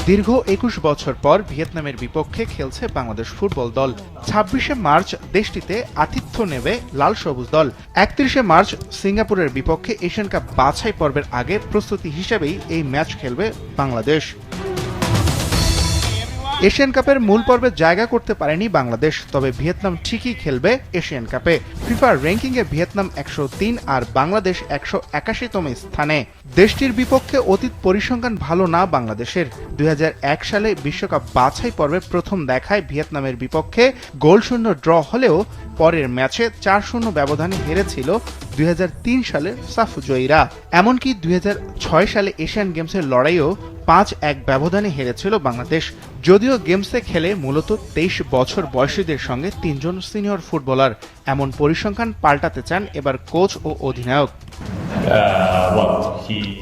দীর্ঘ ২১ বছর পর ভিয়েতনামের বিপক্ষে খেলছে বাংলাদেশ ফুটবল দল। ২৬শে মার্চ দেশটিতে আতিথ্য নেবে লাল সবুজ দল। ৩১শে মার্চ সিঙ্গাপুরের বিপক্ষে এশিয়ান কাপ বাছাই পর্বের আগে প্রস্তুতি হিসেবেই এই ম্যাচ খেলবে বাংলাদেশ। এশিয়ান কাপের মূল পর্বে জায়গা করতে পারেনি বাংলাদেশ, তবে ভিয়েতনাম ঠিকই খেলবে এশিয়ান কাপে। ফিফা র্যাঙ্কিংয়ে ভিয়েতনাম ১০৩ আর বাংলাদেশ ১৮১তম স্থানে। দেশটির বিপক্ষে অতীত পরিসংখ্যান ভালো না বাংলাদেশের। ২০০১ সালে বিশ্বকাপ বাছাই পর্বে প্রথম দেখায় ভিয়েতনামের বিপক্ষে গোলশূন্য ড্র হলেও পরের ম্যাচে ৪-০ ব্যবধানে হেরেছিল ২০০৩ সালের সাফজয়ীরা। এমনকি ২০০৬ সালে এশিয়ান গেমসের লড়াইও ৫-১ ব্যবধানে হেরেছিল বাংলাদেশ। যদিও গেমসে খেলে মূলত ২৩ বছর বয়সীদের সঙ্গে ৩ জন সিনিয়র ফুটবলার। এমন পরিসংখ্যান পাল্টাতে চান এবার কোচ ও অধিনায়ক।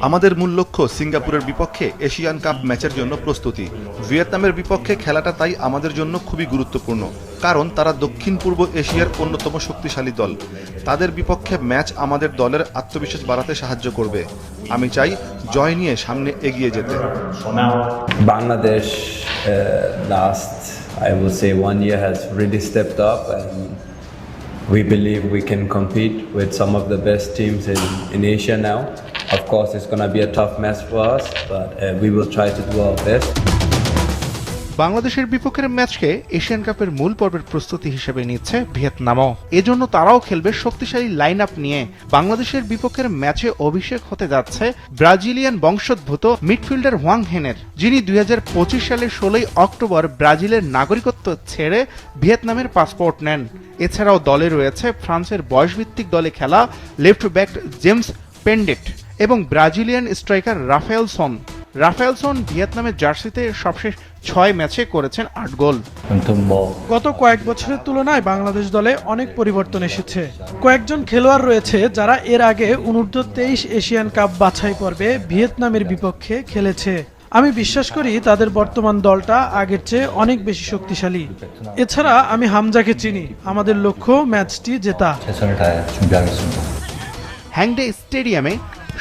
আমাদের মূল লক্ষ্য সিঙ্গাপুরের বিপক্ষে এশিয়ান কাপ ম্যাচের জন্য প্রস্তুতি। ভিয়েতনামের বিপক্ষে খেলাটা তাই আমাদের জন্য খুবই গুরুত্বপূর্ণ, কারণ তারা দক্ষিণ পূর্ব এশিয়ার অন্যতম শক্তিশালী দল। তাদের বিপক্ষে ম্যাচ আমাদের দলের আত্মবিশ্বাস বাড়াতে সাহায্য করবে। আমি চাই জয় নিয়ে সামনে এগিয়ে যেতে। Bangladesh last I would say 1 year has really stepped up, and we believe we can compete with some of the best teams in Asia now. Of course, it's going to be a tough match for us, but we will try to do our best. বাংলাদেশের বিপক্ষের ম্যাচকে Asian কাপের মূল পর্বের প্রস্তুতি হিসেবে নিচ্ছে ভিয়েতনামও। এজন্য তারাও খেলবে শক্তিশালী লাইন আপ নিয়ে। বাংলাদেশের বিপক্ষের ম্যাচে অভিষেক হতে যাচ্ছে ব্রাজিলিয়ান বংশোদ্ভূত মিডফিল্ডার হোয়াং হেনের, যিনি ২০২৫ সালের ১৬ অক্টোবর ব্রাজিলের নাগরিকত্ব ছেড়ে ভিয়েতনামের পাসপোর্ট নেন। এছাড়াও দলে রয়েছে ফ্রান্সের বয়সভিত্তিক দলে খেলা লেফট ব্যাক জেমস পেন্ডেট এবং ব্রাজিলিয়ান স্ট্রাইকার রাফায়েলসন ভিয়েতনামের জার্সিতে সবশেষ ৬ ম্যাচে করেছেন ৮ গোল। গত কয়েক বছরের তুলনায় বাংলাদেশ দলে অনেক পরিবর্তন এসেছে। কয়েকজন খেলোয়াড় রয়েছে যারা এর আগে অনূর্ধ্ব-২৩ এশিয়ান কাপ বাছাই পর্বে ভিয়েতনামের বিপক্ষে খেলেছে। আমি বিশ্বাস করি তাদের বর্তমান দলটা আগের চেয়ে অনেক বেশি শক্তিশালী। এছাড়া আমি হামজাকে চিনি। আমাদের লক্ষ্য ম্যাচটি জেতা। হ্যাংডে স্টেডিয়ামে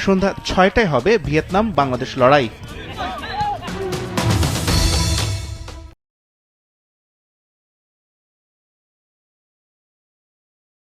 সন্ধ্যা ৬টায় হবে ভিয়েতনাম বাংলাদেশ লড়াই।